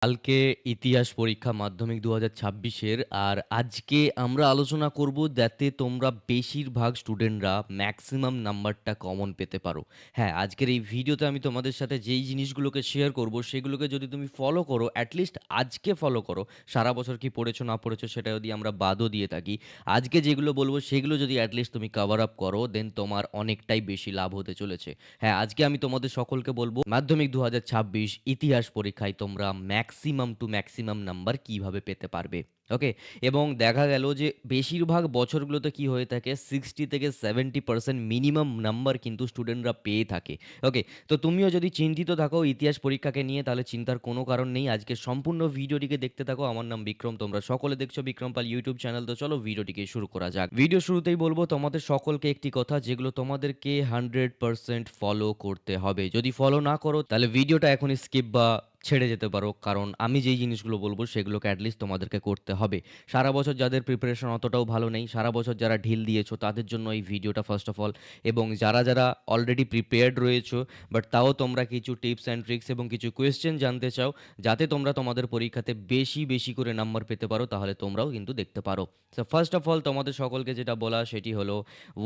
কালকে ইতিহাস পরীক্ষা মাধ্যমিক ২০২৬-এর। আর আজকে আমরা আলোচনা করব যাতে তোমরা বেশিরভাগ স্টুডেন্টরা ম্যাক্সিমাম নাম্বারটা কমন পেতে পারো। হ্যাঁ, আজকের এই ভিডিওতে আমি তোমাদের সাথে যেই জিনিসগুলোকে শেয়ার করব সেগুলোকে যদি তুমি ফলো করো, অ্যাটলিস্ট আজকে ফলো করো। সারা বছর কি পড়েছো না পড়েছো সেটা যদি আমরা বাদও দিয়ে থাকি, আজকে যেগুলো বলবো সেগুলো যদি অ্যাটলিস্ট তুমি কভার আপ করো, দেন তোমার অনেকটাই বেশি লাভ হতে চলেছে। হ্যাঁ, আজকে আমি তোমাদের সকলকে বলবো মাধ্যমিক ২০২৬ ইতিহাস পরীক্ষায় তোমরা ম্যাক্সিমাম টু ম্যাক্সিমাম নাম্বার কিভাবে পেতে পারবে। ওকে। এবং দেখা গেল যে বেশিরভাগ বছরগুলোতে কি হয়ে থাকে, 60 থেকে 70% মিনিমাম নাম্বার কিন্তু স্টুডেন্টরা পেয়ে থাকে। ওকে। তো তুমিও যদি চিন্তিত থাকো ইতিহাস পরীক্ষাকে নিয়ে, তাহলে চিন্তার কোনো কারণ নেই। আজকে সম্পূর্ণ ভিডিওটিকে দেখতে থাকো। আমার নাম বিক্রম, তোমরা সকলে দেখছো বিক্রম পাল ইউটিউব চ্যানেল। তো চলো ভিডিওটিকে শুরু করা যাক। ভিডিও শুরুতেই বলবো তোমাদের সকলকে একটি কথা, যেগুলো তোমাদেরকে 100% ফলো করতে হবে। যদি ফলো না করো তাহলে ভিডিওটা এখনই স্কিপ বা ছেড়ে যেতে পারো, কারণ আমি যেই জিনিসগুলো বলবো সেগুলোকে অ্যাটলিস্ট তোমাদেরকে করতে হবে। সারা বছর যাদের প্রিপারেশন অতটাও ভালো নেই, সারা বছর যারা ঢিল দিয়েছো তাদের জন্য এই ভিডিওটা ফার্স্ট অফ অল। এবং যারা যারা অলরেডি প্রিপেয়ার্ড রয়েছো বাট তাও তোমরা কিছু টিপস অ্যান্ড ট্রিক্স এবং কিছু কোয়েশ্চেন জানতে চাও যাতে তোমরা তোমাদের পরীক্ষাতে বেশি বেশি করে নাম্বার পেতে পারো, তাহলে তোমরাও কিন্তু দেখতে পারো। সো ফার্স্ট অফ অল তোমাদের সকলকে যেটা বলা সেটি হলো,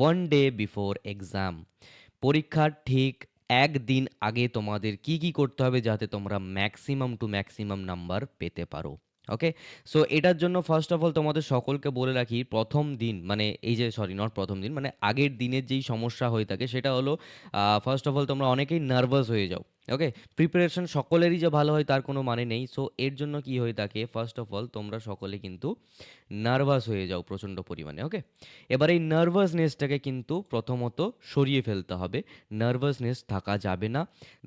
1 ডে বিফোর এক্সাম, পরীক্ষার ঠিক একদিন আগে তোমাদের কি কি করতে হবে যাতে তোমরা ম্যাক্সিমাম টু ম্যাক্সিমাম নাম্বার পেতে পারো। ওকে। সো এটার জন্য ফার্স্ট অফ অল তোমাদের সকলকে বলে রাখি, প্রথম দিন মানে এই যে সরি নট প্রথম দিন, মানে আগের দিনের যেই সমস্যা হয়ে থাকে সেটা হলো, ফার্স্ট অফ অল তোমরা অনেকেই নার্ভাস হয়ে যাও। ওকে। প্রিপারেশন সকলেরই যে ভালো হয় তার কোনো মানে নেই। সো এর জন্য কি হয়ে থাকে, ফার্স্ট অফ অল তোমরা সকলে কিন্তু নার্ভাস হয়ে যাও প্রচণ্ড পরিমাণে। ওকে। এবার এই নার্ভাসনেসটাকে কিন্তু প্রথমত সরিয়ে ফেলতে হবে। নার্ভাসনেস থাকা যাবে না।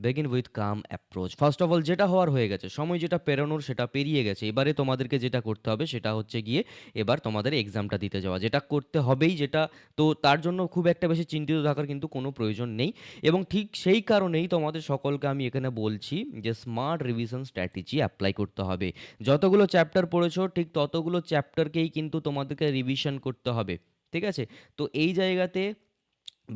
Begin with calm approach. First of all যেটা হওয়ার হয়ে গেছে, সময় যেটা পেরোনোর সেটা পেরিয়ে গেছে। এবারে তোমাদেরকে যেটা করতে হবে সেটা হচ্ছে গিয়ে এবার তোমাদের এক্সামটা দিতে যাওয়া, যেটা করতে হবেই, যেটা তো তার জন্য খুব একটা বেশি চিন্তিত থাকার কিন্তু কোনো প্রয়োজন নেই। এবং ঠিক সেই কারণেই তোমাদের সকলকে আমি এখানে বলছি যে স্মার্ট রিভিশন স্ট্র্যাটেজি অ্যাপ্লাই করতে হবে। যতগুলো চ্যাপ্টার পড়েছো ঠিক ততগুলো চ্যাপ্টারকেই কিন্তু তোমাদেরকে রিভিশন করতে হবে। ঠিক আছে? তো এই জায়গাতে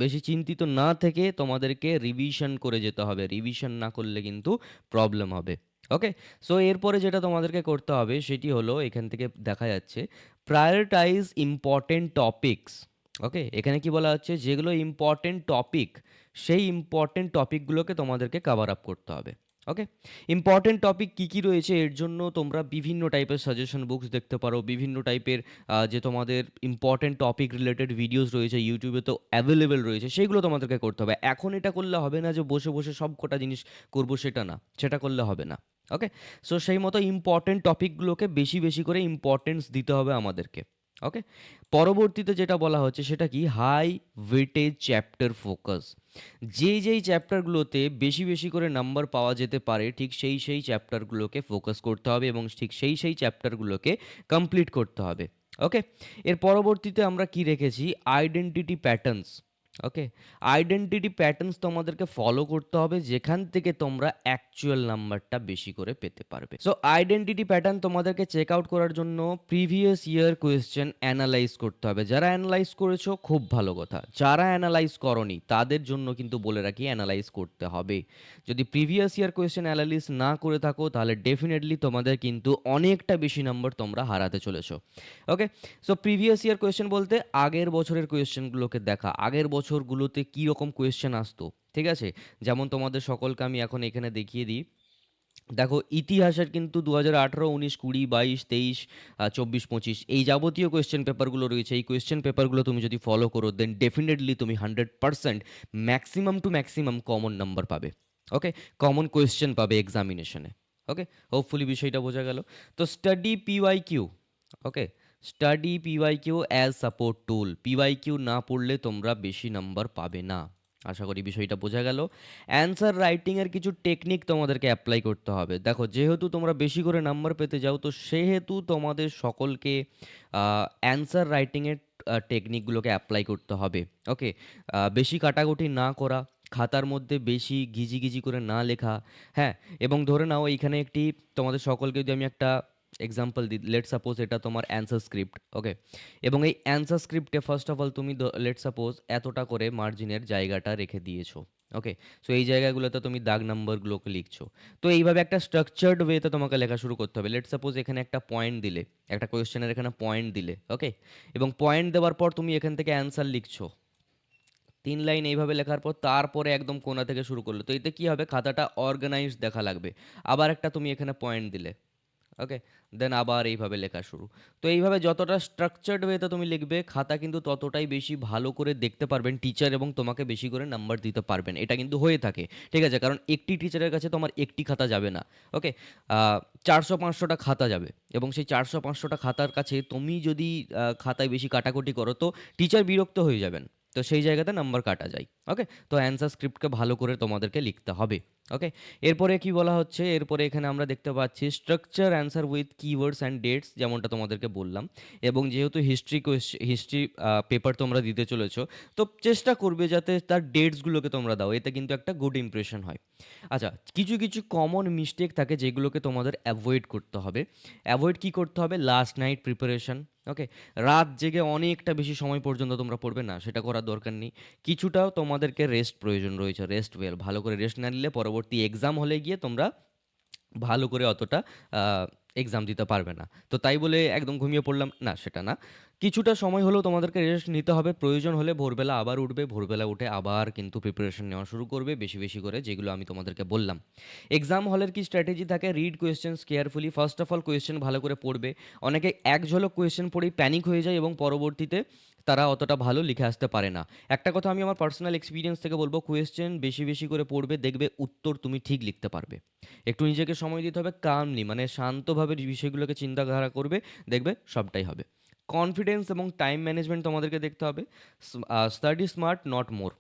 বেশি চিন্তিত না থেকে তোমাদেরকে রিভিশন করে যেতে হবে। রিভিশন না করলে কিন্তু প্রবলেম হবে। ওকে। সো এরপরে যেটা তোমাদেরকে করতে হবে সেটি হলো, এখান থেকে দেখা যাচ্ছে প্রায়োরিটাইজ ইম্পর্টেন্ট টপিকস। ওকে। এখানে কি বলা হচ্ছে, যেগুলো ইম্পর্টেন্ট টপিক সেই ইম্পর্টেন্ট টপিকগুলোকে তোমাদেরকে কভার আপ করতে হবে। ওকে। ইম্পর্টেন্ট টপিক কী কী রয়েছে এর জন্য তোমরা বিভিন্ন টাইপের সাজেশন বুকস দেখতে পারো, বিভিন্ন টাইপের যে তোমাদের ইম্পর্টেন্ট টপিক রিলেটেড ভিডিওস রয়েছে ইউটিউবে তো অ্যাভেলেবেল রয়েছে, সেগুলো তোমাদেরকে করতে হবে। এখন এটা করলে হবে না যে বসে বসে সব কটা জিনিস করবো, সেটা না, সেটা করলে হবে না। ওকে। সো সেই মতো ইম্পর্টেন্ট টপিকগুলোকে বেশি বেশি করে ইম্পর্টেন্স দিতে হবে আমাদেরকে। ওকে। পরবর্তীতে যেটা বলা হচ্ছে সেটা কি, হাই ওয়েটেজ চ্যাপ্টার ফোকাস। যেই যেই চ্যাপ্টারগুলোতে বেশি বেশি করে নাম্বার পাওয়া যেতে পারে ঠিক সেই সেই চ্যাপ্টারগুলোকে ফোকাস করতে হবে এবং ঠিক সেই সেই চ্যাপ্টারগুলোকে কমপ্লিট করতে হবে। ওকে। এর পরবর্তীতে আমরা কি রেখেছি, আইডেন্টিটি প্যাটার্নস। ওকে। আইডেন্টিটি প্যাটার্নস তোমাদেরকে ফলো করতে হবে যেখান থেকে তোমরা অ্যাকচুয়াল নাম্বারটা বেশি করে পেতে পারবে। সো আইডেন্টিটি প্যাটার্ন তোমাদেরকে চেক আউট করার জন্য প্রিভিয়াস ইয়ার কোয়েশ্চেন অ্যানালাইজ করতে হবে। যারা অ্যানালাইজ করেছো খুব ভালো কথা, যারা অ্যানালাইজ করনি তাদের জন্য কিন্তু বলে রাখি অ্যানালাইজ করতে হবে। যদি প্রিভিয়াস ইয়ার কোয়েশ্চেন অ্যানালাইজ না করে থাকো তাহলে ডেফিনেটলি তোমাদের কিন্তু অনেকটা বেশি নম্বর তোমরা হারাতে চলেছো। ওকে। সো প্রিভিয়াস ইয়ার কোয়েশ্চেন বলতে আগের বছরের কোয়েশ্চেনগুলোকে দেখা, আগের বছরগুলোতে কী রকম কোয়েশ্চেন আসতো। ঠিক আছে? যেমন তোমাদের সকলকে আমি এখন এখানে দেখিয়ে দিই। দেখো ইতিহাসের কিন্তু 2018, 19, 20, 22, 23, 24, 25 এই যাবতীয় কোয়েশ্চেন পেপারগুলো রয়েছে। এই কোয়েশ্চেন পেপারগুলো তুমি যদি ফলো করো দেন ডেফিনেটলি তুমি 100% maximum to maximum common number পাবে। ওকে। কমন কোয়েশ্চেন পাবে এক্সামিনেশনে। ওকে। হোপফুলি বিষয়টা বোঝা গেল। তো study P Y Q. Okay. Study P Y Q as support tool. P Y Q না পড়লে তোমরা বেশি নাম্বার পাবে না। আশা করি বিষয়টা বোঝা গেল। অ্যান্সার রাইটিংয়ের কিছু টেকনিক তোমাদেরকে অ্যাপ্লাই করতে হবে। দেখো যেহেতু তোমরা বেশি করে নাম্বার পেতে যাও তো সেহেতু তোমাদের সকলকে অ্যান্সার রাইটিংয়ের টেকনিকগুলোকে অ্যাপ্লাই করতে হবে। ওকে। বেশি কাটাকুটি না করা, খাতার মধ্যে বেশি ঘিজি করে না লেখা। হ্যাঁ। এবং ধরে নাও এইখানে একটি তোমাদের সকলকে যদি আমি একটা এক্সাম্পল দিই, লেট সাপোজ এটা তোমার অ্যান্সার স্ক্রিপ্ট। ওকে। এবং এই অ্যান্সার স্ক্রিপ্টে ফার্স্ট অফ অল তুমি লেট সাপোজ এতটা করে মার্জিনের জায়গাটা রেখে দিয়েছো। ওকে? সো এই জায়গাগুলোতে তুমি দাগ নাম্বারগুলোকে লিখছো। তো এইভাবে একটা স্ট্রাকচার্ড ওয়েতে তোমাকে লেখা শুরু করতে হবে। লেটস সাপোজ এখানে একটা পয়েন্ট দিলে, একটা কোয়েশ্চেনের এখানে পয়েন্ট দিলে, ওকে? এবং পয়েন্ট দেওয়ার পর তুমি এখান থেকে অ্যান্সার লিখছো। ৩ লাইন এইভাবে লেখার পর তারপরে একদম কোণা থেকে শুরু করলে। তো এতে কি হবে? খাতাটা অর্গানাইজড দেখা লাগবে। আবার একটা তুমি এখানে পয়েন্ট দিলে। ওকে? দেন আবার এইভাবে লেখা শুরু। তো এইভাবে যতটা স্ট্রাকচার্ড ওয়েতে তুমি লিখবে, খাতা কিন্তু ততটাই বেশি ভালো করে দেখতে পারবেন টিচার এবং তোমাকে বেশি করে নাম্বার দিতে পারবেন। এটা কিন্তু হয়ে থাকে। ঠিক আছে? কারণ একটি টিচারের কাছে তোমার একটি খাতা যাবে না। ওকে? ৪০০-৫০০ টা খাতা যাবে এবং সেই ৪০০-৫০০ টা খাতার কাছে তুমি যদি খাতায় বেশি কাটাকুটি করো তো টিচার বিরক্ত হয়ে যাবেন। তো সেই জায়গাতে নাম্বার কাটা যায়। ওকে? তো অ্যান্সার স্ক্রিপ্টকে ভালো করে তোমাদেরকে লিখতে হবে। ওকে? এরপরে কি বলা হচ্ছে? এরপরে এখানে আমরা দেখতে পাচ্ছি structure answer with keywords and dates, যেমনটা তোমাদেরকে বললাম। এবং যেহেতু হিস্ট্রি পেপার তোমরা দিতে চলেছো, তো চেষ্টা করবে যাতে তার ডেটসগুলোকে তোমরা দাও। এতে কিন্তু একটা গুড ইমপ্রেশন হয়। আচ্ছা, কিছু কিছু কমন মিস্টেক থাকে যেগুলোকে তোমাদের অ্যাভয়েড করতে হবে। অ্যাভয়েড কি করতে হবে? Last night preparation. ওকে? রাত জেগে অনেকটা বেশি সময় পর্যন্ত তোমরা পড়বে না, সেটা করার দরকার নেই। কিছুটাও তোমাদেরকে রেস্ট প্রয়োজন রয়েছে, রেস্ট ওয়েল। ভালো করে রেস্ট না নিলে পরবর্তী এক্সাম হলে গিয়ে তোমরা ভালো করে অতটা এক্সাম দিতে পারবে না। তো তাই বলে একদম ঘুমিয়ে পড়লাম না, সেটা না। কিছুটা সময় হলেও তোমাদেরকে রেস্ট নিতে হবে। প্রয়োজন হলে ভোরবেলা আবার উঠবে। ভোরবেলা উঠে আবার কিন্তু প্রিপারেশন নেওয়া শুরু করবে বেশি, বেশি করে, যেগুলো আমি তোমাদেরকে বললাম। এক্সাম হলের কি স্ট্র্যাটেজি থাকে? Read questions carefully. First of all question ভালো করে পড়বে। অনেকে এক ঝলক কোয়েশ্চেন পড়েই প্যানিক হয়ে যায় এবং পরবর্তীতে তারা অতটা ভালো লিখে আসতে পারে না। একটা কথা আমি আমার পার্সোনাল এক্সপেরিয়েন্স থেকে বলব, কোয়েশ্চেন বেশি, বেশি করে পড়বে, দেখবে উত্তর তুমি ঠিক লিখতে পারবে। একটু নিজেকে সময় দিতে হবে, কামলি মানে শান্তভাবে বিষয়গুলোকে চিন্তাধারা করবে, দেখবে সবটাই হবে। কনফিডেন্স এবং টাইম ম্যানেজমেন্ট তোমাদেরকে দেখতে হবে। Study smart not more.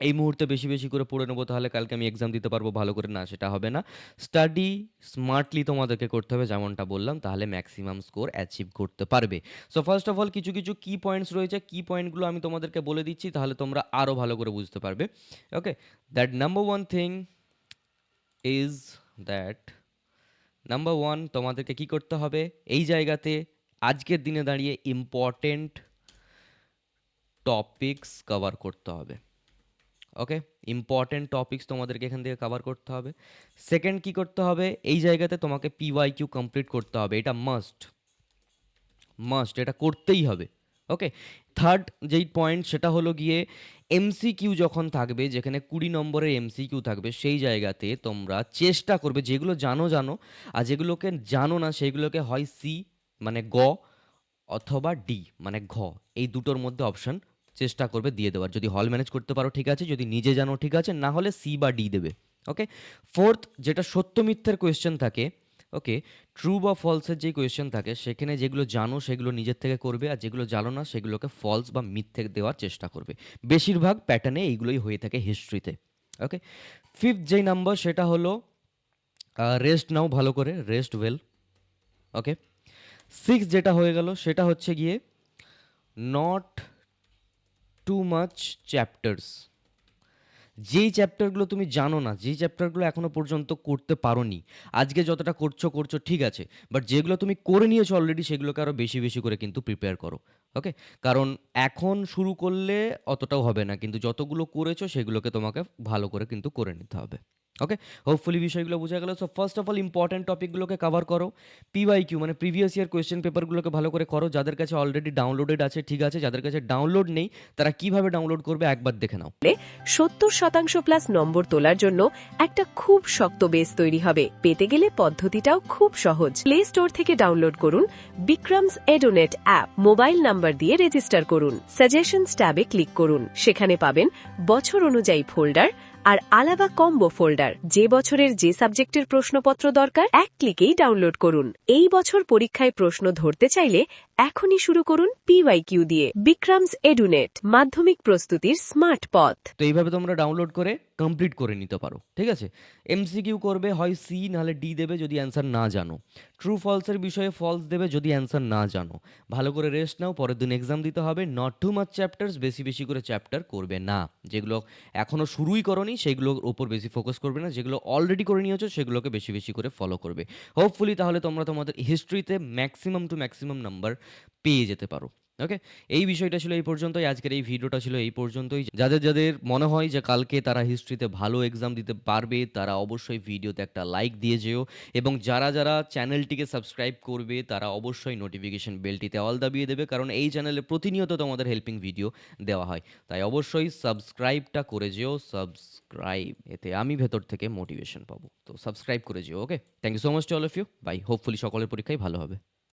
এই মুহূর্তে বেশি বেশি করে পড়ে নেবো তাহলে কালকে আমি এক্সাম দিতে পারবো ভালো করে, না, সেটা হবে না। স্টাডি স্মার্টলি তোমাদেরকে করতে হবে, যেমনটা বললাম, তাহলে ম্যাক্সিমাম স্কোর অ্যাচিভ করতে পারবে। সো ফার্স্ট অফ অল কিছু কিছু কি পয়েন্টস রয়েছে, কি পয়েন্টগুলো আমি তোমাদেরকে বলে দিচ্ছি, তাহলে তোমরা আরও ভালো করে বুঝতে পারবে। Okay? That number one thing is that, number one তোমাদেরকে কি করতে হবে এই জায়গাতে, আজকের দিনে দাঁড়িয়ে ইম্পর্টেন্ট টপিকস কভার করতে হবে। ওকে? ইম্পর্টেন্ট টপিকস তোমাদেরকে এখান থেকে কভার করতে হবে। সেকেন্ড কি করতে হবে, এই জায়গাতে তোমাকে পিওয়াইকিউ কমপ্লিট করতে হবে, এটা মাস্ট, মাস্ট, এটা করতেই হবে। ওকে? থার্ড যেই পয়েন্ট সেটা হলো গিয়ে এমসিকিউ যখন থাকবে, যেখানে 20 নম্বরের এমসিকিউ থাকবে, সেই জায়গাতে তোমরা চেষ্টা করবে যেগুলো জানো জানো, আর যেগুলোকে জানো না সেইগুলোকে হয় সি মানে গ অথবা ডি মানে ঘ, এই দুটোর মধ্যে অপশন চেষ্টা করবে দিয়ে দেওয়ার। যদি হল ম্যানেজ করতে পারো ঠিক আছে, যদি নিজে জানো ঠিক আছে, না হলে সি বা ডি দেবে। ওকে? ফোর্থ, যেটা সত্য মিথ্যের কোয়েশ্চেন থাকে, ওকে, ট্রু বা ফলসের যে কোয়েশ্চেন থাকে, সেখানে যেগুলো জানো সেগুলো নিজের থেকে করবে, আর যেগুলো জানো না সেগুলোকে ফলস বা মিথ্যে দেওয়ার চেষ্টা করবে। বেশিরভাগ প্যাটার্নে এইগুলোই হয়ে থাকে হিস্ট্রিতে। ওকে? ফিফথ যেই নাম্বার সেটা হলো রেস্ট নাও ভালো করে, রেস্ট ওয়েল। ওকে? সিক্স যেটা হয়ে গেল সেটা হচ্ছে গিয়ে নট টু মাচ চ্যাপ্টার্স। যেই চ্যাপ্টারগুলো তুমি জানো না, যেই চ্যাপ্টারগুলো এখনো পর্যন্ত করতে পারোনি, আজকে যতটা করছো করছো ঠিক আছে, বাট যেগুলো তুমি করে নিয়েছো অলরেডি সেগুলোকে আরও বেশি বেশি করে কিন্তু প্রিপেয়ার করো। ওকে? কারণ এখন শুরু করলে অতটাও হবে না, কিন্তু যতগুলো করেছো সেগুলোকে তোমাকে ভালো করে কিন্তু করে নিতে হবে। ওকে? হোপফুলি বিষয়গুলো বোঝা গেল। So first of all important টপিকগুলোকে কভার করো। পিওয়াইকিউ মানে প্রিভিয়াস ইয়ার কোয়েশ্চেন পেপারগুলোকে ভালো করে করো। যাদের কাছে অলরেডি ডাউনলোডেড আছে ঠিক আছে, যাদের কাছে ডাউনলোড নেই তারা কিভাবে ডাউনলোড করবে একবার দেখে নাও। 70% প্লাস নম্বর তোলার জন্য একটা খুব শক্ত বেস তৈরি হবে। পেতে গেলে পদ্ধতিটাও খুব সহজ। প্লে স্টোর থেকে ডাউনলোড করুন বিক্রমস এডুনেট অ্যাপ। মোবাইল নাম্বার দিয়ে রেজিস্টার করুন। সাজেশনস ট্যাবে ক্লিক করুন। সেখানে পাবেন বছর অনুযায়ী ফোল্ডার আর আলাদা কম্বো ফোল্ডার। যে বছরের যে সাবজেক্টের প্রশ্নপত্র দরকার এক ক্লিকেই ডাউনলোড করুন। এই বছর পরীক্ষায় প্রশ্ন ধরতে চাইলে এখনই শুরু করুন পিওয়াইকিউ দিয়ে। বিক্রমস এডুনেট, মাধ্যমিক প্রস্তুতির স্মার্ট পথ। তো এইভাবে তোমরা ডাউনলোড করে কমপ্লিট করে নিতে পারো। ঠিক আছে? এমসিকিউ করবে হয় সি নাহলে ডি দেবে যদি অ্যান্সার না জানো। ট্রু ফলসের বিষয়ে ফলস দেবে যদি অ্যান্সার না জানো। ভালো করে রেস্ট নাও, পরের দিন এক্সাম দিতে হবে। নট টু মাচ চ্যাপ্টার্স, বেশি বেশি করে চ্যাপ্টার করবে না। যেগুলো এখনও শুরুই করনি সেগুলোর ওপর বেশি ফোকাস করবে না, যেগুলো অলরেডি করে নিয়েছো সেগুলোকে বেশি বেশি করে ফলো করবে। হোপফুলি তাহলে তোমরা তোমাদের হিস্ট্রিতে ম্যাক্সিমাম টু ম্যাক্সিমাম নাম্বার পেয়ে যেতে পারো। ওকে? এই বিষয়টা ছিল এই পর্যন্তই। আজকের এই ভিডিওটা ছিল এই পর্যন্তই। যাদের মনে হয় যে কালকে তারা হিস্ট্রিতে ভালো এক্সাম দিতে পারবে, তারা অবশ্যই ভিডিওতে একটা লাইক দিয়ে যেও এবং যারা চ্যানেলটিকে সাবস্ক্রাইব করবে, তারা অবশ্যই নোটিফিকেশন বেলটিতে অল দাবিয়ে দেবে। কারণ এই চ্যানেলে প্রতিনিয়ত তোমাদের হেল্পিং ভিডিও দেওয়া হয়। তাই অবশ্যই সাবস্ক্রাইবটা করে যেও। সাবস্ক্রাইব, এতে আমি ভেতর থেকে মোটিভেশন পাবো। তো সাবস্ক্রাইব করে যেও, okay? Thank you so much to all of you. Bye. Hopefully সকলের পরীক্ষাই ভালো হবে।